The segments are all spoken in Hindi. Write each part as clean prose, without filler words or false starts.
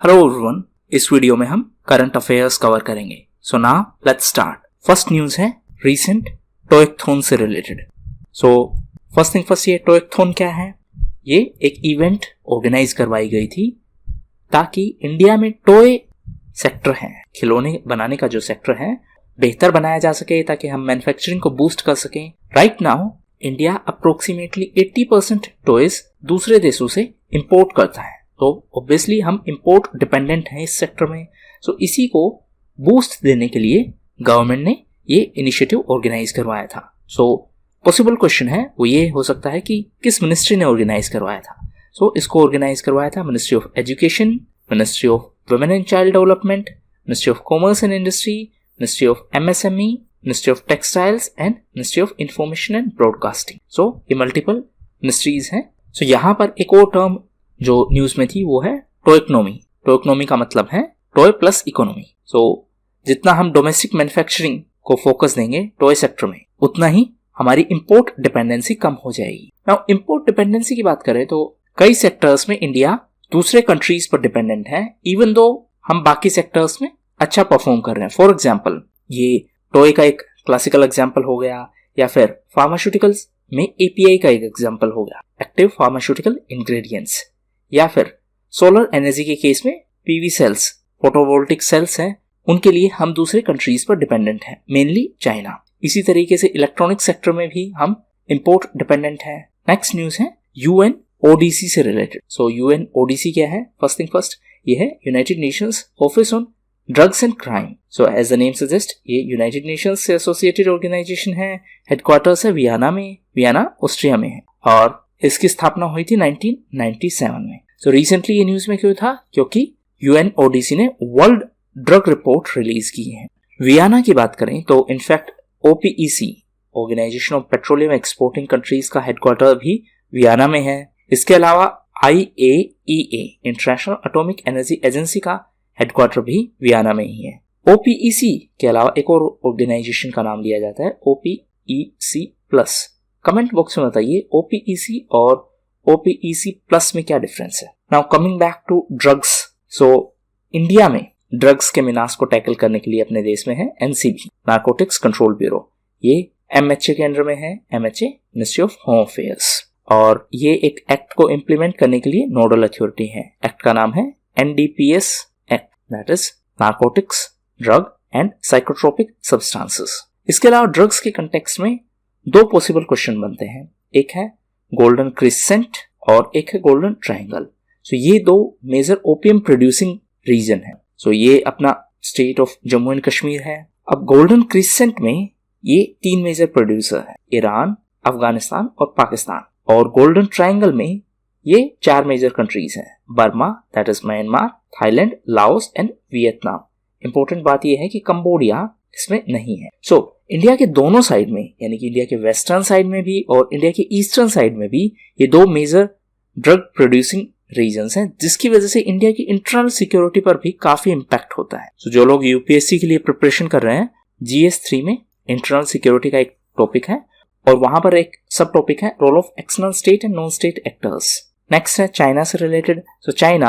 हेलो एवरीवन, इस वीडियो में हम करंट अफेयर्स कवर करेंगे। So now let's start. First news है रीसेंट टोएकथॉन से रिलेटेड। सो फर्स्ट थिंग फर्स्ट, ये टोएकथॉन क्या है? ये एक इवेंट ऑर्गेनाइज करवाई गई थी ताकि इंडिया में टॉय सेक्टर है, खिलौने बनाने का जो सेक्टर है, बेहतर बनाया जा सके ताकि हम मैन्युफैक्चरिंग को बूस्ट कर सकें। Right now India approximately 80% toys दूसरे देशों से इंपोर्ट करता है, तो ऑब्वियसली हम इंपोर्ट डिपेंडेंट हैं इस सेक्टर में। सो इसी को बूस्ट देने के लिए गवर्नमेंट ने ये इनिशिएटिव ऑर्गेनाइज करवाया था। सो पॉसिबल क्वेश्चन है वो ये हो सकता है कि किस मिनिस्ट्री ने ऑर्गेनाइज करवाया था। सो इसको ऑर्गेनाइज करवाया था ministry of education, ministry of women and child development, ministry of commerce and industry, ministry of MSME, ministry of textiles and ministry of information and broadcasting. So ये मल्टीपल मिनिस्ट्रीज हैं। सो यहाँ पर एक और टर्म जो न्यूज में थी वो है टोइकोनॉमी। टोइकोनॉमी का मतलब है टॉय प्लस इकोनॉमी। सो जितना हम डोमेस्टिक मैन्युफैक्चरिंग को फोकस देंगे टॉय सेक्टर में, उतना ही हमारी इंपोर्ट डिपेंडेंसी कम हो जाएगी। नाउ इंपोर्ट डिपेंडेंसी की बात करें तो कई सेक्टर्स में इंडिया दूसरे कंट्रीज पर डिपेंडेंट है, इवन दो हम बाकी सेक्टर्स में अच्छा परफॉर्म कर रहे हैं। फॉर एग्जाम्पल, ये टॉय का एक क्लासिकल एग्जाम्पल हो गया, या फिर फार्मास्यूटिकल्स में API का एक एग्जाम्पल हो गया, एक्टिव फार्मास्यूटिकल इंग्रेडिएंट्स, या फिर सोलर एनर्जी के केस में PV सेल्स, फोटोवोल्टिक सेल्स हैं, उनके लिए हम दूसरे कंट्रीज पर डिपेंडेंट हैं, मेनली चाइना। इसी तरीके से इलेक्ट्रॉनिक सेक्टर में भी हम इंपोर्ट डिपेंडेंट हैं। नेक्स्ट न्यूज है UNODC से रिलेटेड। सो UNODC क्या है? फर्स्ट थिंग फर्स्ट, ये है United Nations Office on Drugs and Crime. So as the name suggest, ये यूनाइटेड नेशंस से एसोसिएटेड ऑर्गेनाइजेशन है। हेडक्वार्टर्स है वियना में, वियना ऑस्ट्रिया में है, और इसकी स्थापना हुई थी 1997 में। सो रिसेंटली ये न्यूज में क्यों था? क्योंकि UNODC ने वर्ल्ड ड्रग रिपोर्ट रिलीज की है। वियना की बात करें तो in fact OPEC, Organisation of Petroleum Exporting Countries का हेडक्वार्टर भी वियना में है। इसके अलावा IAEA, International Atomic Energy Agency का हेडक्वार्टर भी वियना में ही है। OPEC के अलावा एक और ऑर्गेनाइजेशन का नाम लिया जाता है OPEC+। कमेंट बॉक्स में बताइए OPEC और OPEC+ में क्या डिफरेंस है। Now coming back to drugs. So India में ड्रग्स के मिनास को टैकल करने के लिए अपने देश में है NCB, नारकोटिक्स कंट्रोल ब्यूरो। ये MHA के अंडर में है, MHA ministry of home affairs, और ये एक एक्ट को इम्प्लीमेंट करने के लिए नोडल अथॉरिटी है। एक्ट का नाम है NDPS act, that is narcotics, drug and psychotropic substances. इसके अलावा ड्रग्स के कंटेक्स्ट में दो पॉसिबल क्वेश्चन बनते हैं, एक है गोल्डन क्रिसेंट और एक है गोल्डन ट्रायंगल। सो ये दो मेजर ओपियम प्रोड्यूसिंग रीजन है। सो ये अपना state of Jammu and Kashmir है। अब गोल्डन क्रिसेंट में ये तीन मेजर प्रोड्यूसर है, ईरान, अफगानिस्तान और पाकिस्तान। और गोल्डन ट्रायंगल में ये चार मेजर कंट्रीज हैं, Burma, that is Myanmar, Thailand, Laos and Vietnam. Important बात यह है कि कंबोडिया इसमें नहीं है। सो इंडिया के दोनों साइड में, यानी कि इंडिया के वेस्टर्न साइड में भी और इंडिया के ईस्टर्न साइड में भी ये दो मेजर ड्रग प्रोड्यूसिंग रीजन्स हैं, जिसकी वजह से इंडिया की इंटरनल सिक्योरिटी पर भी काफी इंपैक्ट होता है। सो जो लोग UPSC के लिए प्रिपरेशन कर रहे हैं, GS3 में इंटरनल सिक्योरिटी का एक टॉपिक है, और वहां पर एक सब टॉपिक है role of external state and non state actors. Next है चाइना से रिलेटेड। सो चाइना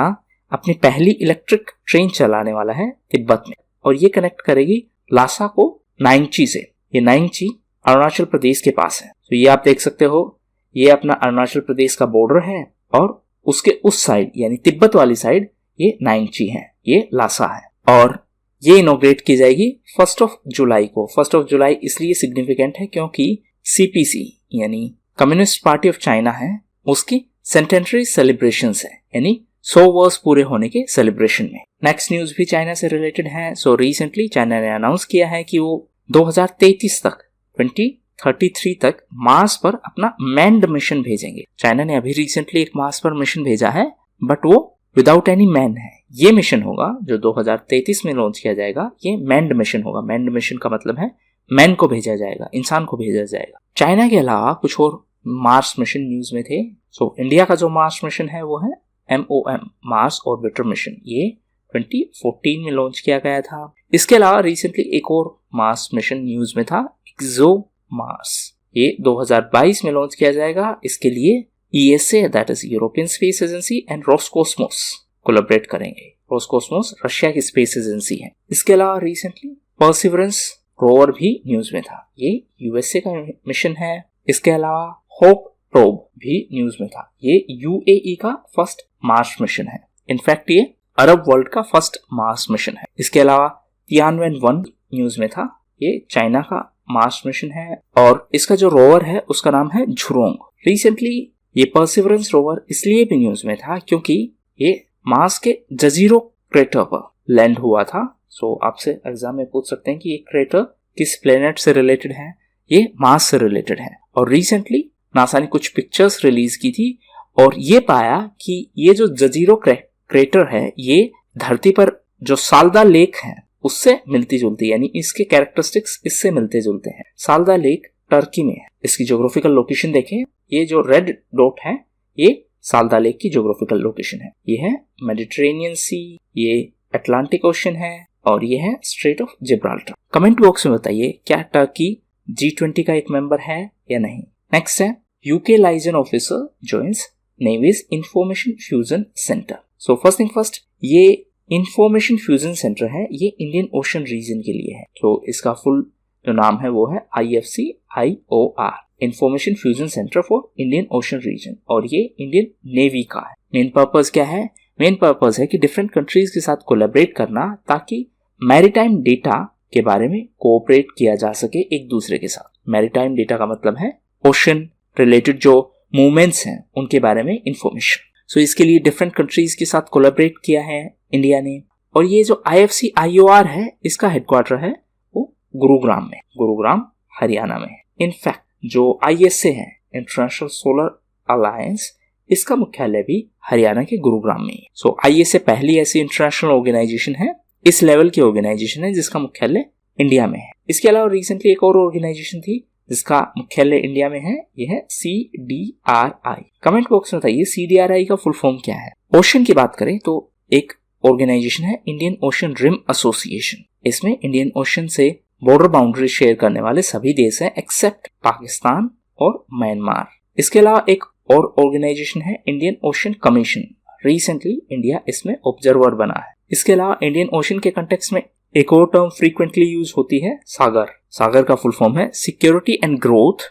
अपनी पहली इलेक्ट्रिक ट्रेन चलाने वाला है तिब्बत में, और ये कनेक्ट करेगी लासा को नाइंगची से। ये नाइंगची अरुणाचल प्रदेश के पास है। तो ये आप देख सकते हो, ये अपना अरुणाचल प्रदेश का बॉर्डर है, और उसके उस साइड यानी तिब्बत वाली साइड ये नाइंगची है, ये लासा है, और ये इनॉग्रेट की जाएगी 1 जुलाई को। 1 जुलाई इसलिए सिग्निफिकेंट है क्योंकि CPC यानी कम्युनिस्ट पार्टी ऑफ चाइना है, उसकी सेंटेनरी सेलिब्रेशंस है, यानी 100 वर्ष पूरे होने के सेलिब्रेशन में। नेक्स्ट न्यूज भी चाइना से रिलेटेड है। सो रिसेंटली चाइना ने अनाउंस किया है कि वो 2033 तक 2033 तक मार्स पर अपना मैन्ड मिशन भेजेंगे। चाइना ने अभी रिसेंटली एक मार्स पर मिशन भेजा है, बट वो विदाउट एनी मैन है। ये मिशन होगा जो 2033 में लॉन्च किया जाएगा, ये मैन्ड मिशन होगा। मैन्ड मिशन का मतलब है मैन को भेजा जाएगा, इंसान को भेजा जाएगा। चाइना के अलावा कुछ और मार्स मिशन न्यूज में थे। सो इंडिया का जो मार्स मिशन है वो है MOM, मार्स ऑर्बिटर मिशन। ये 2014 में लॉन्च किया गया था। इसके अलावा रिसेंटली एक और मार्स मिशन न्यूज में था, एक्सोमार्स। ये 2022 में लॉन्च किया जाएगा। इसके लिए ESA, that is European space agency, and Roscosmos collaborate करेंगे। रोसकोस्मोस रशिया की स्पेस एजेंसी है। इसके अलावा रिसेंटली परसिवरेंस रोवर भी न्यूज में था, ये यूएसए का मिशन है। इसके अलावा होप प्रोब भी न्यूज में था, ये यूएई का फर्स्ट मार्स मिशन है। इनफैक्ट ये अरब वर्ल्ड का फर्स्ट मार्स मिशन है। इसके अलावा तियानवेन 1 न्यूज में था, ये चाइना का मार्स मिशन है और इसका जो रोवर है उसका नाम है झुरोंग। रिसेंटली ये परसिवरेंस रोवर इसलिए भी न्यूज में था क्योंकि ये मार्स के जजीरो क्रेटर पर लैंड हुआ था। सो आपसे एग्जाम में पूछ सकते हैं कि ये क्रेटर किस प्लेनेट से रिलेटेड है, ये मार्स से रिलेटेड है। और रिसेंटली नासा ने कुछ पिक्चर्स रिलीज की थी और ये पाया कि ये जो जजीरो क्रेटर है ये धरती पर जो साल्दा लेक है उससे मिलती जुलती, यानी इसके कैरेक्टरिस्टिक्स इससे मिलते जुलते हैं। साल्दा लेक टर्की में है। इसकी ज्योग्राफिकल लोकेशन देखें, ये जो रेड डॉट है ये साल्दा लेक की ज्योग्राफिकल लोकेशन है। ये है मेडिटेरेनियन सी, ये अटलांटिक ओशन है और ये है straight of Gibraltar. Comment box में बताइए क्या टर्की G20 का एक मेंबर है या नहीं। नेक्स्ट है UK liaison officer joins navy's information fusion centre. So first thing first, ये इंफॉर्मेशन फ्यूजन सेंटर है, ये इंडियन ओशन रीजन के लिए है। तो इसका फुल जो नाम है वो है IFCIOR, information fusion centre for Indian Ocean region, और ये इंडियन नेवी का है। मेन पर्पस क्या है? मेन पर्पस है कि डिफरेंट कंट्रीज के साथ कोलैबोरेट करना ताकि मैरीटाइम डेटा के बारे में कोऑपरेट किया जा सके एक दूसरे के साथ। मैरीटाइम डेटा का मतलब है ओशन रिलेटेड जो मूवमेंट्स हैं उनके बारे में इंफॉर्मेशन। सो इसके लिए डिफरेंट कंट्रीज के साथ कोलैबोरेट किया है इंडिया ने। और ये जो IFCIOR है इसका हेडक्वार्टर है वो गुरुग्राम में, गुरुग्राम हरियाणा में है। इनफैक्ट जो ISA है, इंटरनेशनल सोलर अलायंस, इसका मुख्यालय भी हरियाणा के गुरुग्राम में है। सो ISA पहली ऐसी इंटरनेशनल ऑर्गेनाइजेशन है, इस लेवल की ऑर्गेनाइजेशन है जिसका मुख्यालय इंडिया में है। इसके अलावा रिसेंटली एक और ऑर्गेनाइजेशन थी जिसका मुख्यालय इंडिया में है, यह है CDRI। कमेंट बॉक्स में बताइए CDRI का फुल फॉर्म क्या है। ओशन की बात करें तो एक ऑर्गेनाइजेशन है इंडियन ओशन रिम एसोसिएशन। इसमें इंडियन ओशन से बॉर्डर बाउंड्री शेयर करने वाले सभी देश हैं एक्सेप्ट पाकिस्तान और म्यांमार। इसके अलावा एक और ऑर्गेनाइजेशन है Indian ocean commission. Recently India इसमें ऑब्जर्वर बना है। इसके अलावा इंडियन ओशन के कंटेक्स्ट में एक और टर्म फ्रीक्वेंटली यूज होती है सागर। सागर का फुल फॉर्म है security and growth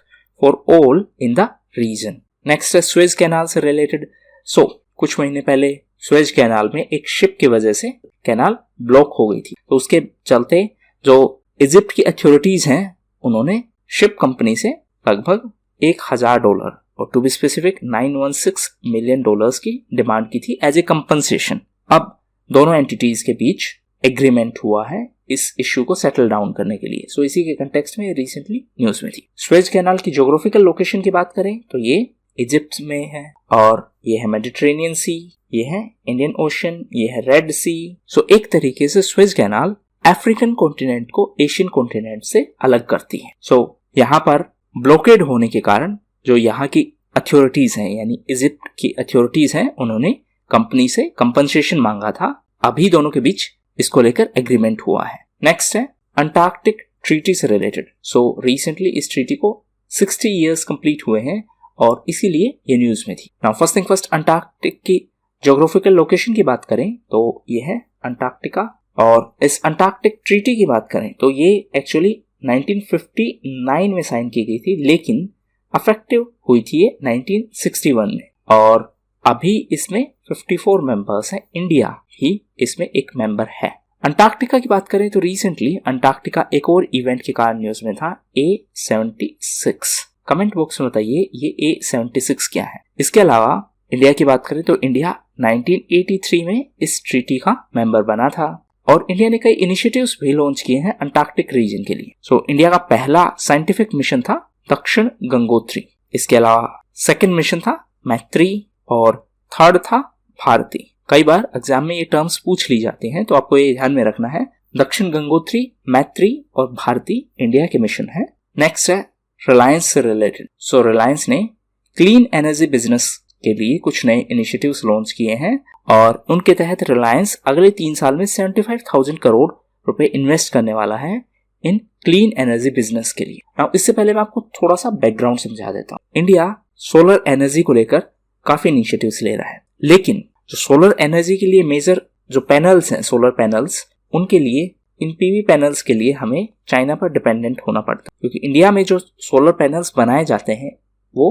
for all in the region. Next है स्वेज कैनाल से रिलेटेड। सो कुछ महीने पहले स्वेज कैनाल में एक शिप की वजह से कैनाल ब्लॉक हो गई थी, तो उसके चलते जो इजिप्ट की अथॉरिटीज हैं उन्होंने शिप कंपनी से लगभग $1,000 और टू बी स्पेसिफिक $916 मिलियन की डिमांड की थी एज ए कंपनसेशन। अब दोनों एंटिटीज के बीच एग्रीमेंट हुआ है इस इश्यू को सेटल डाउन करने के लिए। सो इसी के कंटेक्स्ट में रिसेंटली न्यूज में थी। स्वेज कैनाल की ज्योग्राफिकल लोकेशन की बात करें तो ये इजिप्ट में है और ये है मेडिटेरेनियन सी, ये है इंडियन ओशन, ये है रेड सी। सो एक तरीके से स्वेज कैनाल अफ्रीकन कॉन्टिनेंट को एशियन कॉन्टिनेंट से अलग करती है। सो यहाँ पर ब्लॉकेड होने के कारण जो यहाँ की अथॉरिटीज हैं यानी इजिप्ट की अथॉरिटीज हैं उन्होंने कंपनी से कंपनसेशन मांगा था। अभी दोनों के बीच इसको लेकर एग्रीमेंट हुआ है। नेक्स्ट है अंटार्कटिक ट्रीटी से रिलेटेड। सो रिसेंटली इस ट्रीटी को 60 इयर्स कंप्लीट हुए हैं और इसीलिए ये न्यूज में थी। Now first thing first, Antarctic की ज्योग्राफिकल लोकेशन की बात करें तो ये है अंटार्कटिका। और इस अंटार्कटिक ट्रीटी की बात करें तो ये एक्चुअली 1959 में साइन की गई थी, लेकिन अफेक्टिव हुई थी ये 1961 में। और अभी इसमें 54 मेंबर्स हैं, इंडिया ही इसमें एक मेंबर है। अंटार्कटिका की बात करें तो रिसेंटली अंटार्कटिका एक और इवेंट के कारण न्यूज में था, A76। कमेंट बॉक्स में बताइए ये A76 क्या है। इसके अलावा इंडिया की बात करें तो इंडिया 1983 में इस ट्रीटी का मेंबर बना था और इंडिया ने कई इनिशिएटिव्स भी लॉन्च किए हैं अंटार्कटिक रीजन के लिए। सो इंडिया का पहला साइंटिफिक मिशन था दक्षिण गंगोत्री। इसके अलावा सेकंड मिशन था मैत्री और थर्ड था भारती। कई बार एग्जाम में ये टर्म्स पूछ ली जाती हैं तो आपको ये ध्यान में रखना है, दक्षिण गंगोत्री, मैत्री और भारती इंडिया के मिशन है। नेक्स्ट है रिलायंस से रिलेटेड। सो रिलायंस ने क्लीन एनर्जी बिजनेस के लिए कुछ नए इनिशिएटिव्स लॉन्च किए हैं और उनके तहत रिलायंस अगले 3 साल में 75,000 करोड़ रुपए इन्वेस्ट करने वाला है इन क्लीन एनर्जी बिजनेस के लिए। अब इससे पहले मैं आपको थोड़ा सा बैकग्राउंड समझा देता हूँ। इंडिया सोलर एनर्जी को लेकर काफी इनिशिएटिव्स ले रहा है, लेकिन जो सोलर एनर्जी के लिए मेजर जो पैनल्स हैं, सोलर पैनल्स, उनके लिए, इन पीवी पैनल्स के लिए हमें चाइना पर डिपेंडेंट होना पड़ता है, क्योंकि इंडिया में जो सोलर पैनल्स बनाए जाते हैं वो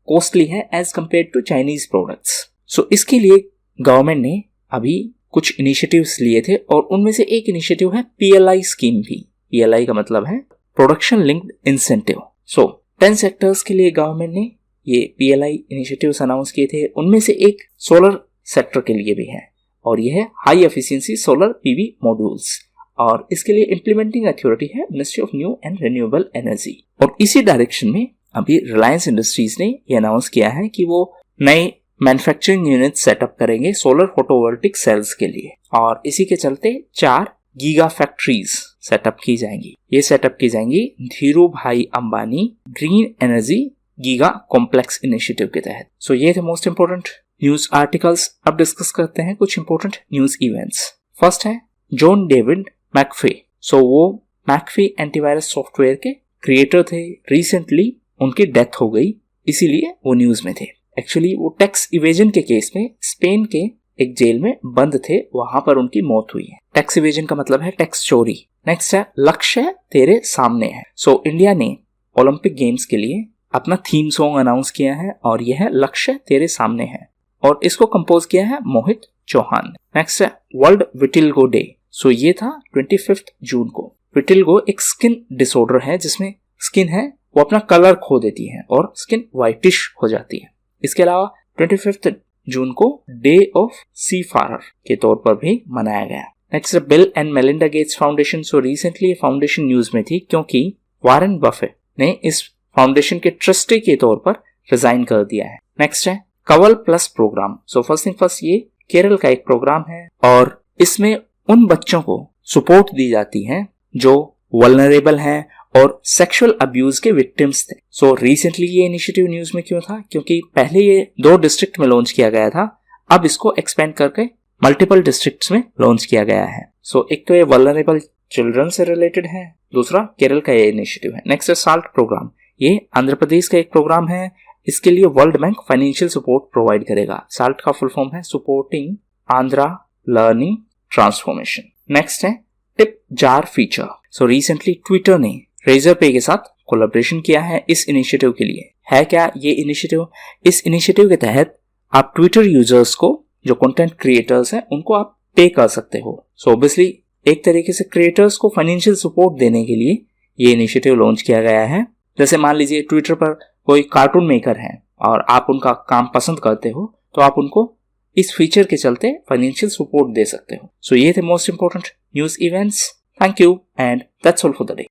कॉस्टली है as compare to Chinese products. So इसके लिए गवर्नमेंट ने अभी कुछ इनिशिएटिव्स लिए थे और उनमें से एक इनिशिएटिव है PLI स्कीम भी। PLI का मतलब है प्रोडक्शन लिंक्ड इंसेंटिव। सो 10 सेक्टर्स के लिए गवर्नमेंट ने ये PLI इनिशिएटिव्स अनाउंस किए थे। उनमें से एक सोलर सेक्टर के लिए भी है और यह है high efficiency solar PV modules, और इसके लिए इम्प्लीमेंटिंग अथॉरिटी है ministry of new and renewable energy. और इसी डायरेक्शन में अभी रिलायंस इंडस्ट्रीज ने ये अनाउंस किया है कि वो नए मैन्युफैक्चरिंग यूनिट सेटअप करेंगे सोलर फोटोवोल्टिक सेल्स के लिए, और इसी के चलते 4 गीगा फैक्ट्रीज सेटअप की जाएंगी। ये सेटअप की जाएंगी धीरू भाई Ambani green energy giga complex initiative के तहत। सो ये थे मोस्ट इंपोर्टेंट न्यूज आर्टिकल्स। अब डिस्कस करते हैं कुछ इंपोर्टेंट न्यूज इवेंट्स। फर्स्ट है जॉन डेविड मैकफे। सो वो मैकफे एंटीवायरस सॉफ्टवेयर के क्रिएटर थे। रिसेंटली उनकी डेथ हो गई, इसीलिए वो न्यूज में थे। एक्चुअली वो टैक्स इवेजन के केस में स्पेन के एक जेल में बंद थे, वहां पर उनकी मौत हुई है। टैक्स इवेजन का मतलब है टैक्स चोरी। नेक्स्ट है लक्ष्य तेरे सामने है। सो इंडिया ने ओलंपिक गेम्स के लिए अपना थीम सॉन्ग अनाउंस किया है और यह है लक्ष्य तेरे सामने है, और इसको कंपोज किया है मोहित चौहान। नेक्स्ट है वर्ल्ड विटिल्गो डे। सो ये था 25 जून को। विटिल्गो एक स्किन डिसऑर्डर है जिसमें स्किन है वो अपना कलर खो देती है और स्किन व्हाइटिश हो जाती है। इसके अलावा 25 जून को डे ऑफ सी फारर के तौर पर भी मनाया गया। Next bill and Melinda Gates foundation. So recently ये फाउंडेशन न्यूज में थी क्योंकि वॉरेन बफेट ने इस फाउंडेशन के ट्रस्टी के तौर पर रिजाइन कर दिया है। नेक्स्ट है Kaval plus programme. So first thing first, ये केरल का एक प्रोग्राम है और इसमें उन बच्चों को सपोर्ट दी जाती है जो वल्नरेबल हैं और सेक्सुअल अब्यूज के विक्टिम्स थे। सो रिसेंटली ये इनिशिएटिव न्यूज में क्यों था? क्योंकि पहले ये 2 डिस्ट्रिक्ट में लॉन्च किया गया था, अब इसको एक्सपेंड करके मल्टीपल डिस्ट्रिक्ट्स में लॉन्च किया गया है। सो एक तो ये वल्नरेबल चिल्ड्रन से रिलेटेड है, दूसरा केरल का ये इनिशिएटिव है। नेक्स्ट है साल्ट प्रोग्राम। ये आंध्र प्रदेश का एक प्रोग्राम है, इसके लिए World Bank financial support provide करेगा। साल्ट का फुल फॉर्म है supporting Andhra learning transformation. Next है tip jar feature. So recently Twitter ने रेजर पे के साथ कोलैबोरेशन किया है इस इनिशिएटिव के लिए। है क्या ये इनिशिएटिव? इस इनिशिएटिव के तहत आप ट्विटर यूजर्स को, जो कंटेंट क्रिएटर्स हैं, उनको आप पे कर सकते हो। सो ऑब्वियसली एक तरीके से क्रिएटर्स को फाइनेंशियल सपोर्ट देने के लिए ये इनिशिएटिव लॉन्च किया गया है। जैसे मान लीजिए ट्विटर पर कोई कार्टून मेकर है और आप उनका काम पसंद करते हो, तो आप उनको इस फीचर के चलते फाइनेंशियल सपोर्ट दे सकते हो। सो ये थे most important news events. Thank you and that's all for the day.